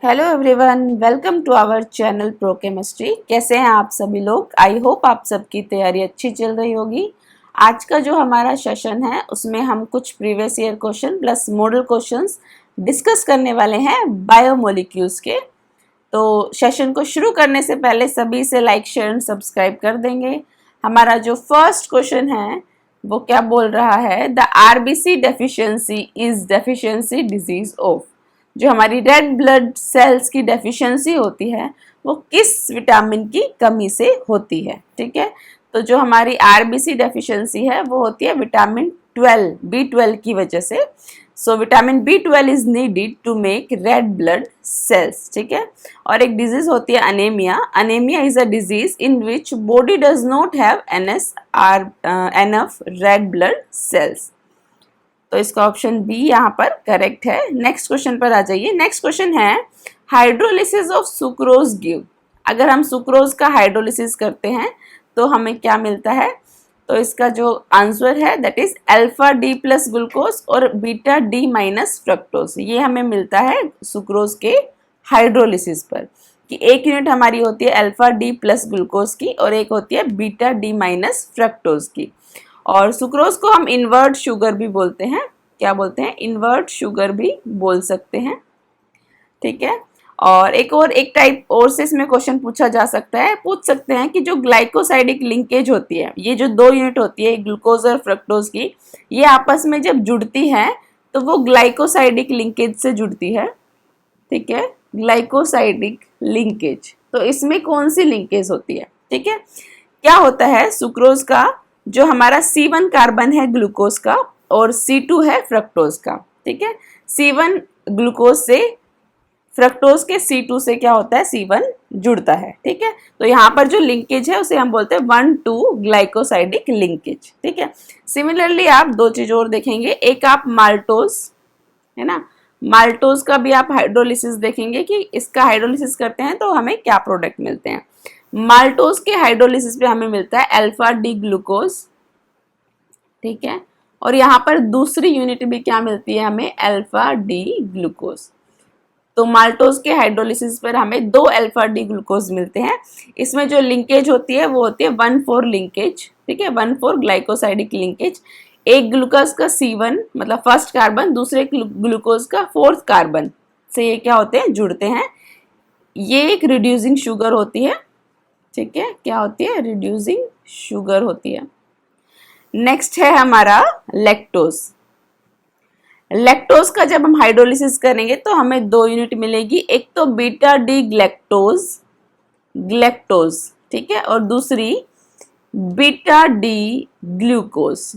Hello everyone, welcome to our channel pro chemistry. कैसे हैं आप सभी लोग? आई होप आप सबकी तैयारी अच्छी चल रही होगी। आज का जो हमारा सेशन है उसमें हम कुछ previous year question plus model questions discuss करने वाले हैं बायोमोलिक्यूल्स के। तो सेशन को शुरू करने से पहले सभी से लाइक शेयर एंड सब्सक्राइब कर देंगे। हमारा जो फर्स्ट क्वेश्चन है वो क्या बोल रहा है? The RBC deficiency is deficiency disease of. जो हमारी रेड ब्लड सेल्स की डेफिशिएंसी होती है वो किस विटामिन की कमी से होती है? ठीक है, तो जो हमारी आरबीसी डेफिशिएंसी है वो होती है विटामिन 12 B12 की वजह से। So vitamin B12 is needed to make red blood cells. ठीक है, और एक डिजीज होती है anaemia. Anaemia is a disease in which body does not have enough red blood cells. तो इसका ऑप्शन बी यहाँ पर करेक्ट है। नेक्स्ट क्वेश्चन पर आ जाइए। नेक्स्ट क्वेश्चन है हाइड्रोलिसिस ऑफ सुक्रोज गिव। अगर हम सुक्रोज का हाइड्रोलिसिस करते हैं तो हमें क्या मिलता है? तो इसका जो आंसर है that is alpha D plus glucose और बीटा डी माइनस फ्रक्टोज। ये हमें मिलता है सुक्रोज के हाइड्रोलिसिस पर कि एक यूनिट हमारी होती है अल्फा डी प्लस ग्लूकोज की और एक होती है बीटा डी माइनस फ्रक्टोज की। और सुक्रोज को हम इन्वर्ट शुगर भी बोलते हैं। क्या बोलते हैं? इन्वर्ट शुगर भी बोल सकते हैं। ठीक है, और एक टाइप और से इसमें क्वेश्चन पूछा जा सकता है, पूछ सकते हैं कि जो ग्लाइकोसाइडिक लिंकेज होती है, ये जो दो यूनिट होती है ग्लूकोज और फ्रक्टोज की, ये आपस में जब जुड़ती है तो वो ग्लाइकोसाइडिक लिंकेज से जुड़ती है। ठीक है, ग्लाइकोसाइडिक लिंकेज। तो इसमें कौन सी लिंकेज होती है? ठीक है, क्या होता है? सुक्रोज का जो हमारा C1 कार्बन है ग्लूकोज का और C2 है फ्रक्टोज का। ठीक है, C1 ग्लूकोज से फ्रक्टोज के C2 से क्या होता है? C1 जुड़ता है। ठीक है, तो यहाँ पर जो लिंकेज है उसे हम बोलते हैं 1,2 ग्लाइकोसाइडिक लिंकेज। ठीक है, सिमिलरली आप दो चीज और देखेंगे। एक आप माल्टोज है ना, माल्टोज का भी आप हाइड्रोलिसिस देखेंगे कि इसका हाइड्रोलिसिस करते हैं तो हमें क्या प्रोडक्ट मिलते हैं। माल्टोज के हाइड्रोलिसिस पे हमें मिलता है अल्फा डी ग्लूकोज। ठीक है, और यहाँ पर दूसरी यूनिट भी क्या मिलती है हमें? Alpha D glucose. तो माल्टोज के हाइड्रोलिसिस पर हमें 2 अल्फा डी ग्लूकोज मिलते हैं। इसमें जो लिंकेज होती है वो होती है 1,4 लिंकेज। ठीक है, 1,4 ग्लाइकोसाइडिक लिंकेज। एक ग्लूकोज का C1 मतलब फर्स्ट कार्बन दूसरे ग्लूकोज का फोर्थ कार्बन से ये क्या होते हैं? जुड़ते हैं। ये एक रिड्यूसिंग शुगर होती है। ठीक है, क्या होती है? रिड्यूसिंग शुगर होती है। नेक्स्ट है हमारा लैक्टोज। लैक्टोज का जब हम हाइड्रोलिसिस करेंगे तो हमें 2 यूनिट मिलेगी। एक तो बीटा डी ग्लैक्टोज, ठीक है, और दूसरी बीटा डी ग्लूकोज।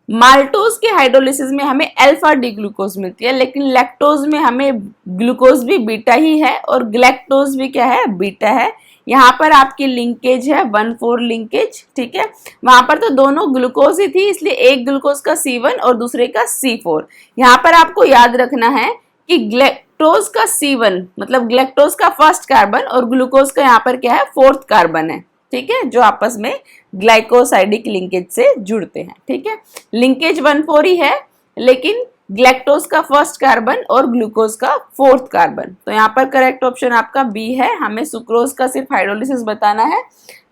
माल्टोज के हाइड्रोलिसिस में हमें अल्फा डी ग्लूकोज मिलती है, लेकिन लैक्टोज में हमें ग्लूकोज भी बीटा ही है और ग्लैक्टोज भी क्या है? बीटा है। यहाँ पर आपकी लिंकेज है 1,4 लिंकेज। ठीक है, वहां पर तो दोनों ग्लूकोज ही थी, इसलिए एक ग्लूकोज का C1 और दूसरे का C4। यहाँ पर आपको याद रखना है कि ग्लैक्टोज का C1 मतलब ग्लैक्टोज का फर्स्ट कार्बन और ग्लूकोज का यहाँ पर क्या है? फोर्थ कार्बन है। ठीक है, जो आपस में ग्लाइकोसाइडिक लिंकेज से जुड़ते हैं। ठीक है, लिंकेज 1,4 ही है, लेकिन ग्लैक्टोज का फर्स्ट कार्बन और ग्लूकोज का फोर्थ कार्बन। तो यहाँ पर करेक्ट ऑप्शन आपका बी है। हमें सुक्रोज का सिर्फ हाइड्रोलिसिस बताना है,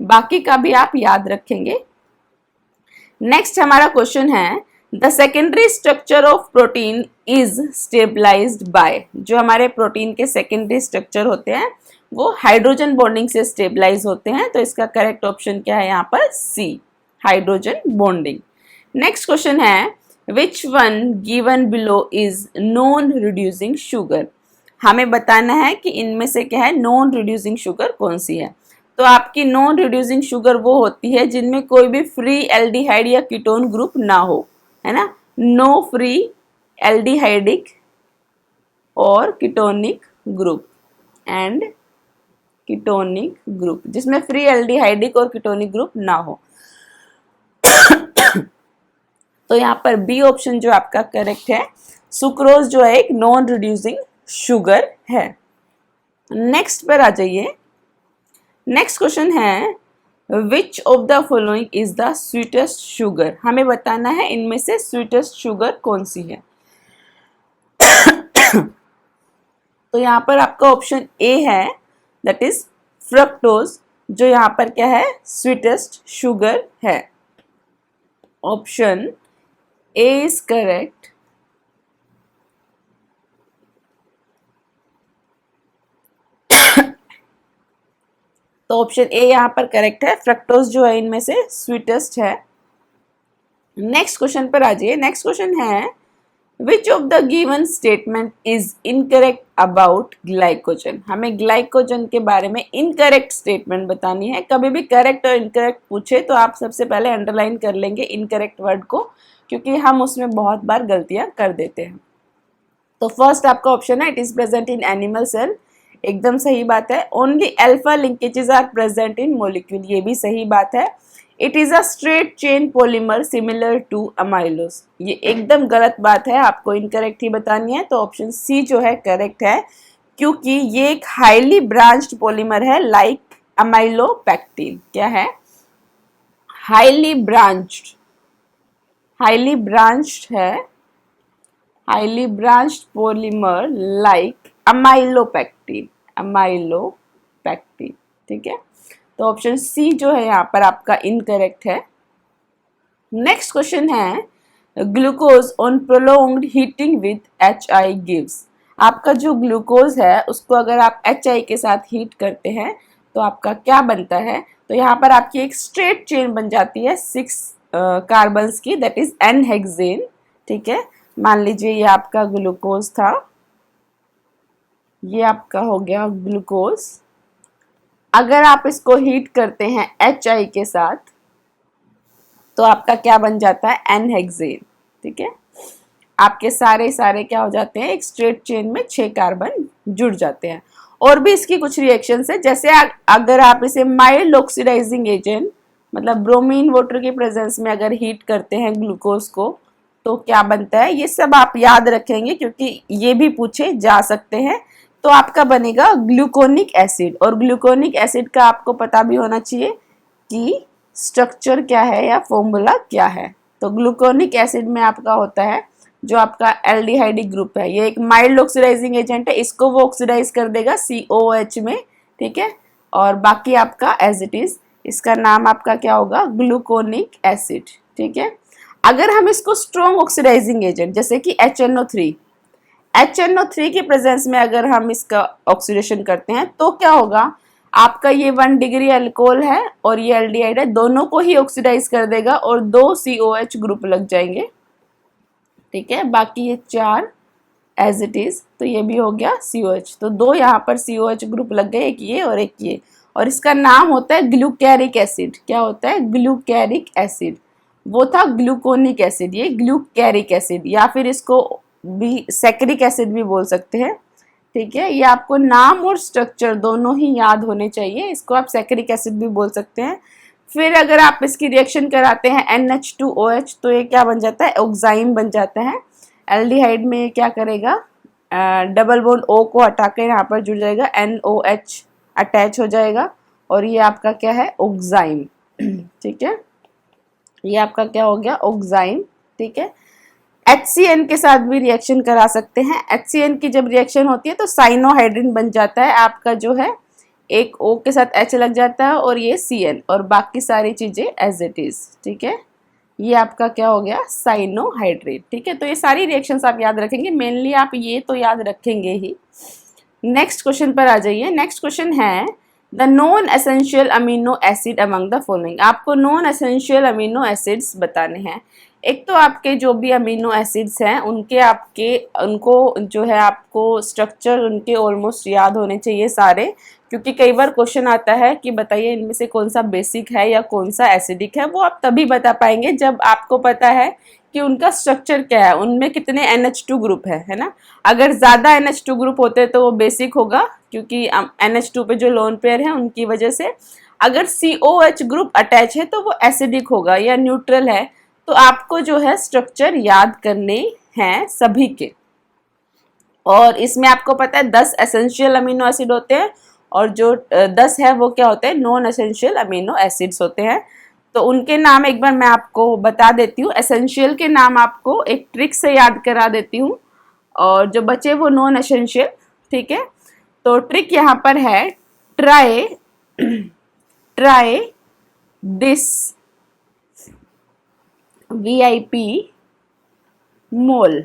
बाकी का भी आप याद रखेंगे। नेक्स्ट हमारा क्वेश्चन है the secondary structure of protein is stabilised by. जो हमारे प्रोटीन के सेकेंडरी स्ट्रक्चर होते हैं वो हाइड्रोजन बॉन्डिंग से स्टेबलाइज होते हैं। तो इसका करेक्ट ऑप्शन क्या है यहाँ पर? सी, हाइड्रोजन बॉन्डिंग। नेक्स्ट क्वेश्चन है which one given below is non reducing sugar. हमें बताना है कि इनमें से क्या है नॉन रिड्यूसिंग शुगर कौन सी है। तो आपकी नॉन रिड्यूसिंग शुगर वो होती है जिनमें कोई भी फ्री एल्डिहाइड या कीटोन ग्रुप ना हो, है ना। नो फ्री एल्डिहाइडिक और ketonic group and ketonic group, जिसमें फ्री एल्डिहाइडिक और कीटोनिक ग्रुप ना हो। तो यहाँ पर बी ऑप्शन जो आपका करेक्ट है। सुक्रोज जो है एक नॉन रिड्यूसिंग शुगर है। नेक्स्ट पर आ जाइए। नेक्स्ट क्वेश्चन है विच of the following is the sweetest sugar. हमें बताना है इनमें से स्वीटेस्ट शुगर कौन सी है। तो यहाँ पर आपका ऑप्शन ए है, दैट इज फ्रक्टोज, जो यहाँ पर क्या है, स्वीटेस्ट शुगर है। Option A is correct. तो ऑप्शन ए यहाँ पर करेक्ट है, फ्रक्टोज जो है इनमें से स्वीटेस्ट है। नेक्स्ट क्वेश्चन पर आ जाइए। नेक्स्ट क्वेश्चन है, विच of the given statement is incorrect about glycogen. हमें ग्लाइकोजन के बारे में इनकरेक्ट स्टेटमेंट बतानी है। कभी भी करेक्ट और इनकरेक्ट पूछे तो आप सबसे पहले अंडरलाइन कर लेंगे इनकरेक्ट वर्ड को, क्योंकि हम उसमें बहुत बार गलतियां कर देते हैं। तो फर्स्ट आपका ऑप्शन है, it is present in animal cell, एकदम सही बात है। Only alpha linkages are present in molecule, ये भी सही बात है। It is a straight chain polymer similar to amylose, ये एकदम गलत बात है, आपको इनकरेक्ट ही बतानी है। तो ऑप्शन सी जो है करेक्ट है, क्योंकि ये एक हाईली ब्रांच्ड पॉलीमर है लाइक अमाइलोपेक्टिन। क्या है? हाईली ब्रांच्ड है, highly branched polymer like amylopectin, ठीक है। तो ऑप्शन सी जो है यहाँ पर आपका इनकरेक्ट है। नेक्स्ट क्वेश्चन है, glucose on prolonged heating with HI gives. आपका जो ग्लूकोज है उसको अगर आप HI के साथ हीट करते हैं तो आपका क्या बनता है? तो यहाँ पर आपकी एक स्ट्रेट चेन बन जाती है 6 कार्बन्स की, दैट इज N-हेक्सेन। ठीक है, मान लीजिए ये आपका ग्लूकोज था, ये आपका हो गया ग्लूकोज। अगर आप इसको हीट करते हैं HI के साथ तो आपका क्या बन जाता है? N-हेक्सेन। ठीक है, आपके सारे क्या हो जाते हैं, एक स्ट्रेट चेन में 6 कार्बन जुड़ जाते हैं। और भी इसकी कुछ रिएक्शंस है, जैसे अगर आप इसे माइल्ड ऑक्सीडाइजिंग एजेंट मतलब ब्रोमीन वाटर के प्रेजेंस में अगर हीट करते हैं ग्लूकोज को तो क्या बनता है, ये सब आप याद रखेंगे क्योंकि ये भी पूछे जा सकते हैं। तो आपका बनेगा ग्लूकोनिक एसिड, और ग्लूकोनिक एसिड का आपको पता भी होना चाहिए कि स्ट्रक्चर क्या है या फॉर्मूला क्या है। तो ग्लूकोनिक एसिड में आपका होता है जो आपका एल्डिहाइड ग्रुप है, ये एक माइल्ड ऑक्सीडाइजिंग एजेंट है, इसको वो ऑक्सीडाइज कर देगा COH में। ठीक है, और बाकी आपका एज इट इज, इसका नाम आपका क्या होगा? Gluconic acid. ठीक है, अगर हम इसको स्ट्रॉन्ग ऑक्सीडाइजिंग एजेंट जैसे कि HNO3 के प्रेजेंस में अगर हम इसका ऑक्सीडेशन करते हैं तो क्या होगा? आपका ये 1 डिग्री अल्कोहल है और ये एल्डिहाइड है, दोनों को ही ऑक्सीडाइज कर देगा और 2 COH ग्रुप लग जाएंगे। ठीक है, बाकी ये 4 एज इट इज, तो ये भी हो गया COH, तो 2 यहाँ पर COH ग्रुप लग गए, एक ये और एक ये, और इसका नाम होता है ग्लूकैरिक एसिड। क्या होता है? ग्लूकैरिक एसिड। वो था ग्लूकोनिक एसिड, ये ग्लूकैरिक एसिड, या फिर इसको भी सैकरिक एसिड भी बोल सकते हैं। ठीक है, ये आपको नाम और स्ट्रक्चर दोनों ही याद होने चाहिए, इसको आप सैकरिक एसिड भी बोल सकते हैं। फिर अगर आप इसकी रिएक्शन कराते हैं NH2OH तो ये क्या बन जाता है? ऑक्साइम बन जाता है। एल्डिहाइड में क्या करेगा? डबल बॉन्ड O को हटाकर यहाँ पर जुड़ जाएगा, NOH अटैच हो जाएगा और ये आपका क्या है? ऑक्साइम। ठीक है, ये आपका क्या हो गया? ऑक्साइम। ठीक है, HCN के साथ भी रिएक्शन करा सकते हैं। HCN की जब रिएक्शन होती है तो साइनोहाइड्रिन बन जाता है आपका, जो है एक O के साथ H लग जाता है और ये CN, और बाकी सारी चीजें एज इट इज। ठीक है, ये आपका क्या हो गया? साइनोहाइड्रेट। ठीक है, तो ये सारी रिएक्शंस आप याद रखेंगे, मेनली आप ये तो याद रखेंगे ही। नेक्स्ट क्वेश्चन पर आ जाइए। नेक्स्ट क्वेश्चन है, the non essential amino acid among the following. आपको नॉन एसेंशियल अमीनो एसिड्स बताने हैं। एक तो आपके जो भी अमीनो एसिड्स हैं उनको जो है आपको स्ट्रक्चर उनके ऑलमोस्ट याद होने चाहिए सारे, क्योंकि कई बार क्वेश्चन आता है कि बताइए इनमें से कौन सा बेसिक है या कौन सा एसिडिक है। वो आप तभी बता पाएंगे जब आपको पता है कि उनका स्ट्रक्चर क्या है, उनमें कितने NH2 ग्रुप है ना। अगर ज़्यादा NH2 ग्रुप होते तो वो बेसिक होगा, क्योंकि NH2 पे जो लोन पेयर है उनकी वजह से। अगर COH ग्रुप अटैच है तो वो एसिडिक होगा या न्यूट्रल है। तो आपको जो है स्ट्रक्चर याद करने हैं सभी के, और इसमें आपको पता है 10 एसेंशियल अमीनो एसिड होते हैं और जो 10 है वो क्या होते हैं? नॉन एसेंशियल अमीनो एसिड्स होते हैं। तो उनके नाम एक बार मैं आपको बता देती हूँ। एसेंशियल के नाम आपको एक ट्रिक से याद करा देती हूँ, और जो बचे वो नॉन एसेंशियल। ठीक है। तो ट्रिक यहाँ पर है try this VIP mole,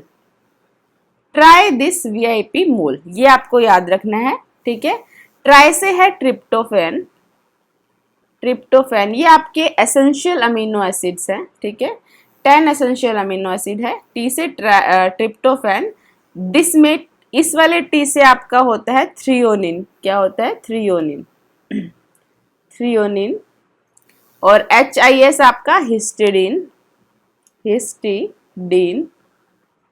try this VIP मोल, ये आपको याद रखना है, ठीक है। ट्राई से है ट्रिप्टोफैन, ट्रिप्टोफैन ये आपके एसेंशियल अमीनो एसिड्स हैं, ठीक है। 10 एसेंशियल अमीनो एसिड है। टी से ट्रिप्टोफैन, दिस में इस वाले टी से आपका होता है थ्रियोनिन, क्या होता है थ्रियोनिन, थ्रियोनिन। और HIS आपका हिस्टिडीन, हिस्टिडीन,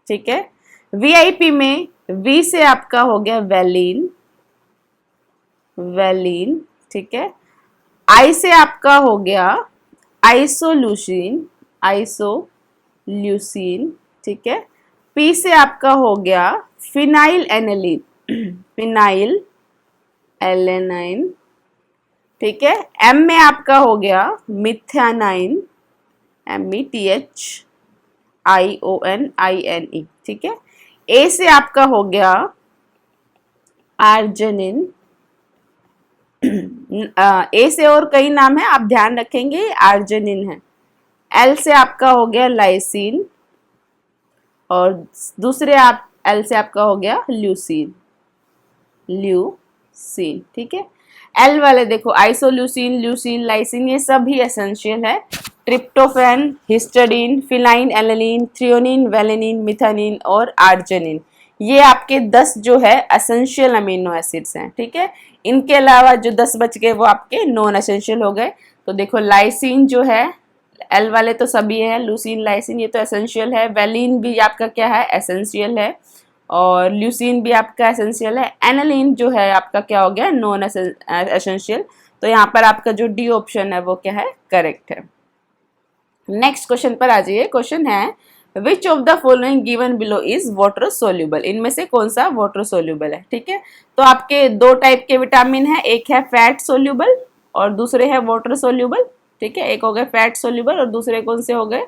ठीक है। VIP में V से आपका हो गया वेलिन, वेलिन, ठीक है। I से आपका हो गया आइसोल्यूसिन, आइसोल्यूसिन, ठीक है। P से आपका हो गया फिनाइल एनेलिन, फिनाइल एलेनाइन, ठीक है। M में आपका हो गया मिथानाइन, METHIONINE, ठीक है। A से आपका हो गया आर्जिनिन, ए से और कई नाम है, आप ध्यान रखेंगे आर्जिनिन है। L से आपका हो गया लाइसिन, और दूसरे आप L से आपका हो गया ल्यूसीन, ल्यूसीन, ठीक है। L वाले देखो आइसोल्यूसिन, ल्यूसीन, लाइसिन ये सब ही एसेंशियल है। Tryptophan, histidine, phenyl alanine, threonine, valine, methionine और आर्जिनिन, ये आपके 10 जो है एसेंशियल अमीनो एसिड्स हैं, ठीक है। इनके अलावा जो 10 बच गए वो आपके नॉन एसेंशियल हो गए। तो देखो लाइसिन जो है, L वाले तो सभी है, लूसिन, लाइसिन ये तो एसेंशियल है, वेलिन भी आपका क्या है एसेंशियल है, और ल्यूसिन भी आपका एसेंशियल है। एनालिन जो है आपका क्या हो गया नॉन एसेंशियल। तो यहाँ पर आपका जो डी ऑप्शन है वो क्या है करेक्ट है। नेक्स्ट क्वेश्चन पर आ जाइए। क्वेश्चन है विच of the following given below is water soluble, इनमें से कौन सा वाटर सोल्यूबल है, ठीक है। तो आपके दो टाइप के विटामिन है, एक है फैट सोल्यूबल और दूसरे है वाटर सोल्यूबल, ठीक है। एक हो गए फैट सोल्यूबल और दूसरे कौन से हो गए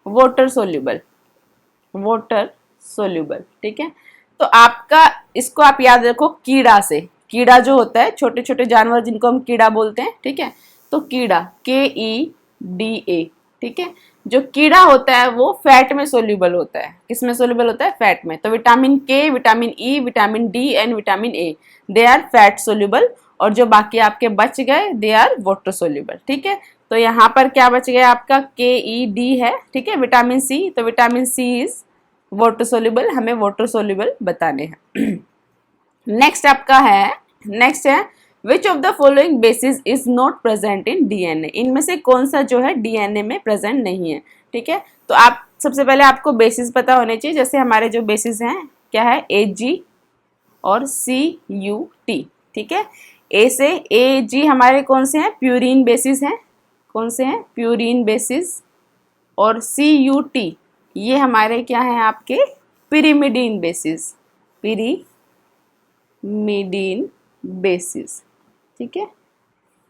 वाटर सोल्यूबल, वाटर सोल्यूबल, ठीक है। तो आपका इसको आप याद रखो कीड़ा से, कीड़ा जो होता है छोटे छोटे जानवर जिनको हम कीड़ा बोलते हैं, ठीक है। तो कीड़ा KEDA, ठीक है। जो कीड़ा होता है वो फैट में सोल्यूबल होता है, किस में सोल्यूबल होता है फैट में। तो vitamin K, vitamin E, vitamin D and vitamin A they are fat soluble, और जो बाकी आपके बच गए दे आर वाटर सोल्यूबल, ठीक है। तो यहाँ पर क्या बच गया आपका KED है, ठीक है। विटामिन C, तो vitamin C is water soluble, हमें वाटर सोल्यूबल बताने हैं। नेक्स्ट आपका है, नेक्स्ट है विच of the following basis is not present in DNA, इनमें से कौन सा जो है DNA में प्रेजेंट नहीं है, ठीक है। तो आप सबसे पहले आपको बेसिस पता होने चाहिए, जैसे हमारे जो बेसिस हैं क्या है AG और CUT, ठीक है। A से AG हमारे कौन से हैं प्यूरिन बेसिस हैं, कौन से हैं प्यूरिन बेसिस, और CUT ये हमारे क्या हैं आपके पिरिमिडीन बेसिस, पिरिमिडीन बेसिस, ठीक है।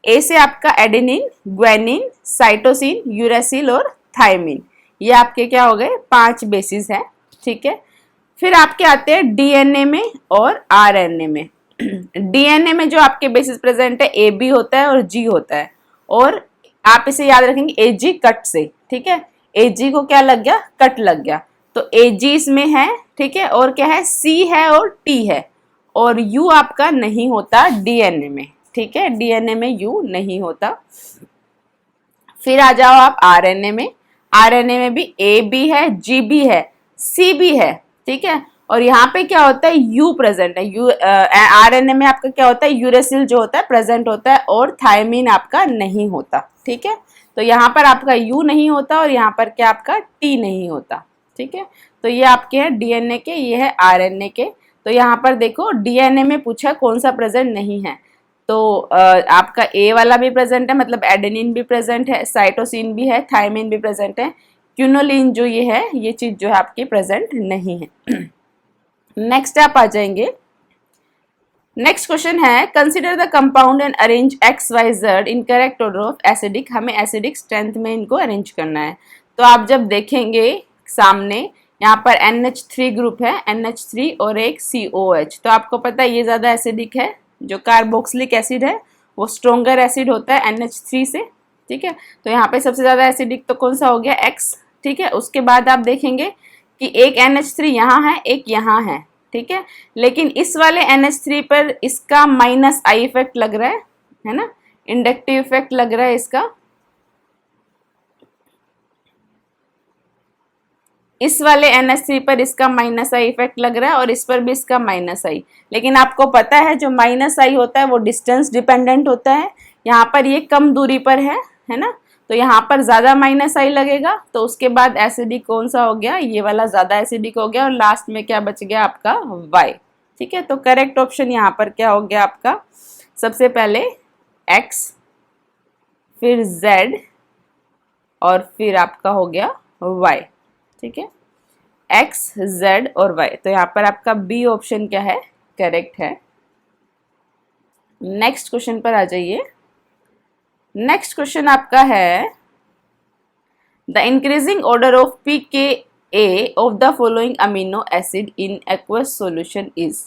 ए से आपका एडेनिन, ग्वानिन, साइटोसिन, यूरेसिल और थायमिन, ये आपके क्या हो गए 5 बेसिस हैं, ठीक है। फिर आपके आते हैं DNA में और RNA में। DNA में जो आपके बेसिस प्रेजेंट है AB होता है और G होता है, और आप इसे याद रखेंगे AG कट से, ठीक है। AG को क्या लग गया कट लग गया, तो AG इसमें है, ठीक है। और क्या है C है और T है, और U आपका नहीं होता DNA में, ठीक है। DNA में U नहीं होता। फिर आ जाओ आप RNA में, RNA में भी A भी है, G भी है, C भी है, ठीक है। और यहाँ पे क्या होता है U प्रेजेंट है, RNA में आपका क्या होता है यूरेसिल जो होता है प्रेजेंट होता है, और थायमिन आपका नहीं होता, ठीक है। तो यहाँ पर आपका U नहीं होता और यहाँ पर क्या आपका T नहीं होता, ठीक है। तो ये आपके हैं DNA के, ये है RNA के। तो यहाँ पर देखो DNA में पूछा कौन सा प्रेजेंट नहीं है, तो आपका A वाला भी प्रेजेंट है, मतलब एडेनिन भी प्रेजेंट है, साइटोसिन भी है, थायमिन भी प्रेजेंट है, क्यूनोलिन जो ये है ये चीज जो है आपकी प्रेजेंट नहीं है। नेक्स्ट आप आ जाएंगे। नेक्स्ट क्वेश्चन है consider the compound and arrange XYZ in correct order of acidic, हमें एसिडिक स्ट्रेंथ में इनको अरेंज करना है। तो आप जब देखेंगे सामने यहाँ पर NH3 ग्रुप है, NH3 और एक COH। तो आपको पता है ये ज़्यादा एसिडिक है, जो कार्बोक्सिलिक एसिड है वो स्ट्रोंगर एसिड होता है NH3 से, ठीक है। तो यहाँ पे सबसे ज़्यादा एसिडिक तो कौन सा हो गया, X, ठीक है। उसके बाद आप देखेंगे कि एक NH3 यहाँ है, एक यहाँ है, ठीक है। लेकिन इस वाले NH3 पर इसका माइनस आई इफेक्ट लग रहा है ना, इंडक्टिव इफेक्ट लग रहा है इसका। इस वाले NH3 पर इसका माइनस आई इफेक्ट लग रहा है और इस पर भी इसका माइनस आई। लेकिन आपको पता है जो माइनस आई होता है वो डिस्टेंस डिपेंडेंट होता है। यहाँ पर ये कम दूरी पर है ना, तो यहाँ पर ज़्यादा माइनस आई लगेगा। तो उसके बाद एसिडिक कौन सा हो गया, ये वाला ज़्यादा एसिडिक हो गया और लास्ट में क्या बच गया आपका, Y, ठीक है। तो करेक्ट ऑप्शन यहाँ पर क्या हो गया आपका, सबसे पहले X, फिर Z और फिर आपका हो गया Y, ठीक है। X, Z और Y। तो यहाँ पर आपका बी ऑप्शन क्या है, करेक्ट है। नेक्स्ट क्वेश्चन पर आ जाइए। नेक्स्ट क्वेश्चन आपका है the increasing order of pKa of the following amino acid in aqueous solution is.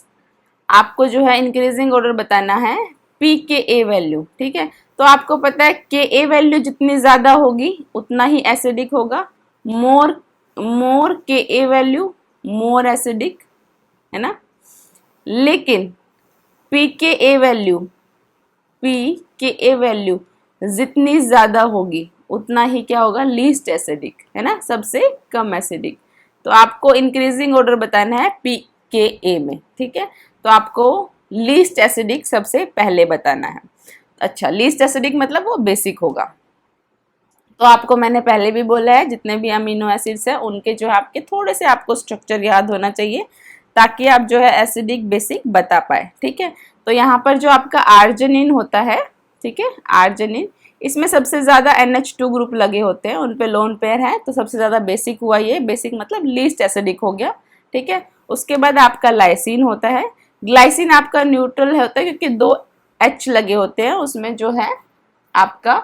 आपको जो है इंक्रीजिंग ऑर्डर बताना है pKa वैल्यू, ठीक है। तो आपको पता है Ka वैल्यू जितनी ज्यादा होगी उतना ही एसिडिक होगा। मोर Ka वैल्यू मोर एसिडिक, है ना। लेकिन pKa वैल्यू जितनी ज्यादा होगी उतना ही क्या होगा, लीस्ट एसिडिक, है ना, सबसे कम एसिडिक। तो आपको इंक्रीजिंग ऑर्डर बताना है pKa में, ठीक है। तो आपको लीस्ट एसिडिक सबसे पहले बताना है। अच्छा, लीस्ट एसिडिक मतलब वो बेसिक होगा। तो आपको मैंने पहले भी बोला है जितने भी अमीनो एसिड्स हैं उनके जो है आपके थोड़े से आपको स्ट्रक्चर याद होना चाहिए ताकि आप जो है एसिडिक बेसिक बता पाए, ठीक है। तो यहाँ पर जो आपका आर्जिनिन होता है, ठीक है, आर्जिनिन, इसमें सबसे ज़्यादा NH2 ग्रुप लगे होते हैं, उन पे लोन पेयर है, तो सबसे ज़्यादा बेसिक हुआ ये, बेसिक मतलब लीस्ट एसिडिक हो गया, ठीक है। उसके बाद आपका लाइसिन होता है। ग्लाइसिन आपका न्यूट्रल होता है क्योंकि 2 H लगे होते हैं, उसमें जो है आपका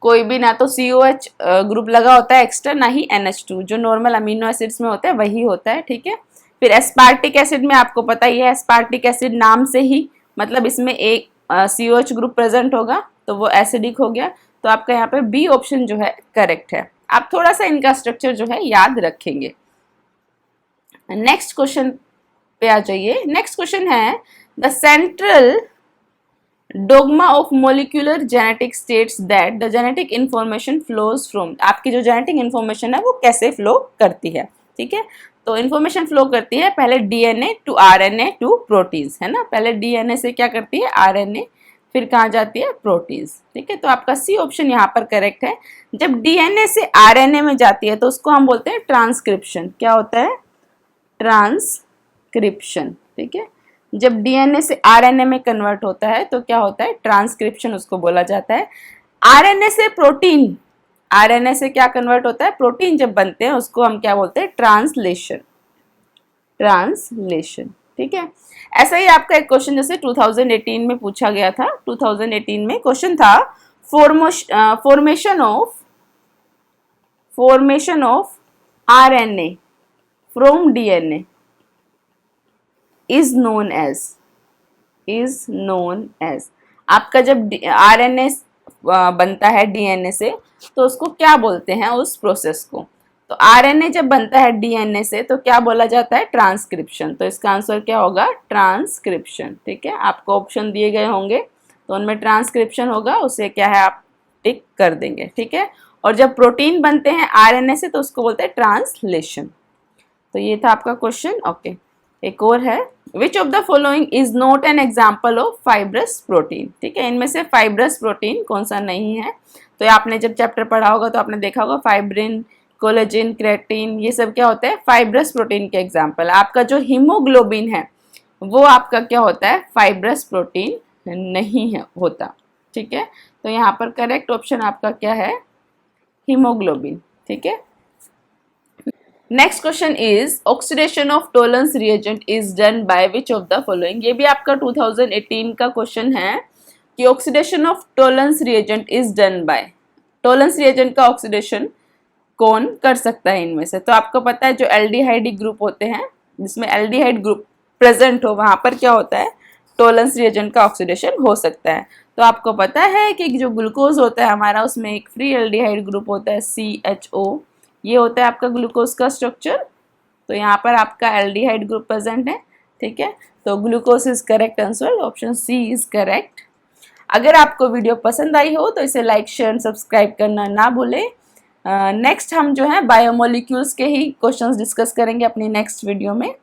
कोई भी ना तो COH ग्रुप लगा होता है एक्स्ट्रा, ना ही NH2, जो नॉर्मल अमीनो एसिड्स में होता है वही होता है, ठीक है। फिर एस्पार्टिक एसिड में आपको पता ही है, एस्पार्टिक एसिड नाम से ही मतलब इसमें एक COH ग्रुप प्रेजेंट होगा तो वो एसिडिक हो गया। तो आपका यहाँ पे बी ऑप्शन जो है करेक्ट है। आप थोड़ा सा इनका स्ट्रक्चर जो है याद रखेंगे। नेक्स्ट क्वेश्चन पे आ जाइए। नेक्स्ट क्वेश्चन है the central dogma of molecular genetic states that the genetic information flows from. आपकी जो जेनेटिक इंफॉर्मेशन है वो कैसे फ्लो करती है, ठीक है। तो इंफॉर्मेशन फ्लो करती है पहले DNA to RNA to proteins, है ना। पहले DNA से क्या करती है, RNA, फिर कहाँ जाती है, प्रोटीन्स, ठीक है। तो आपका सी ऑप्शन यहाँ पर करेक्ट है। जब DNA से RNA में जाती है तो उसको हम बोलते हैं ट्रांसक्रिप्शन। क्या होता है, ट्रांसक्रिप्शन, ठीक है। जब DNA से RNA में कन्वर्ट होता है तो क्या होता है, ट्रांसक्रिप्शन उसको बोला जाता है। RNA से प्रोटीन, RNA से क्या कन्वर्ट होता है, प्रोटीन जब बनते हैं उसको हम क्या बोलते हैं, ट्रांसलेशन, ट्रांसलेशन, ठीक है। ऐसा ही आपका एक क्वेश्चन जैसे 2018 में पूछा गया था। 2018 में क्वेश्चन था formation of RNA from DNA is known as. आपका जब RNA बनता है DNA से तो उसको क्या बोलते हैं, उस प्रोसेस को। तो RNA जब बनता है DNA से तो क्या बोला जाता है, ट्रांसक्रिप्शन। तो इसका आंसर क्या होगा, ट्रांसक्रिप्शन, ठीक है। आपको ऑप्शन दिए गए होंगे तो उनमें ट्रांसक्रिप्शन होगा, उसे क्या है आप टिक कर देंगे, ठीक है। और जब प्रोटीन बनते हैं RNA से तो उसको बोलते हैं ट्रांसलेशन। तो ये था आपका क्वेश्चन, ओके। एक और है, विच of the following is not an example of fibrous protein, ठीक है। इनमें से फाइब्रस प्रोटीन कौन सा नहीं है। तो आपने जब चैप्टर पढ़ा होगा तो आपने देखा होगा फाइब्रिन, कोलेजिन, क्रेटिन, ये सब क्या होता है, फाइब्रस प्रोटीन के एग्जाम्पल। आपका जो हीमोग्लोबिन है वो आपका क्या होता है, फाइब्रस प्रोटीन नहीं है होता, ठीक है। तो यहाँ पर करेक्ट ऑप्शन आपका क्या है, हीमोग्लोबिन, ठीक है। Next question is oxidation of Tollens reagent is done by which of the following. ये भी आपका 2018 का क्वेश्चन है कि oxidation of Tollens reagent is done by, Tollens reagent का ऑक्सीडेशन कौन कर सकता है इनमें से? तो आपको पता है जो एल्डिहाइड ग्रुप होते हैं, जिसमें एल्डिहाइड ग्रुप प्रेजेंट हो, वहां पर क्या होता है, टोलेंस रिएजेंट का ऑक्सीडेशन हो सकता है। तो आपको पता है कि जो ग्लूकोज होता है हमारा, उसमें एक फ्री एल्डिहाइड ग्रुप होता है CHO, ये होता है आपका ग्लूकोज का स्ट्रक्चर। तो यहाँ पर आपका एल्डिहाइड ग्रुप प्रेजेंट है, ठीक है। तो glucose is correct answer, option C is correct. अगर आपको वीडियो पसंद आई हो तो इसे लाइक शेयर सब्सक्राइब करना ना भूलें। नेक्स्ट हम जो है बायोमोलिक्यूल्स के ही क्वेश्चंस डिस्कस करेंगे अपनी नेक्स्ट वीडियो में।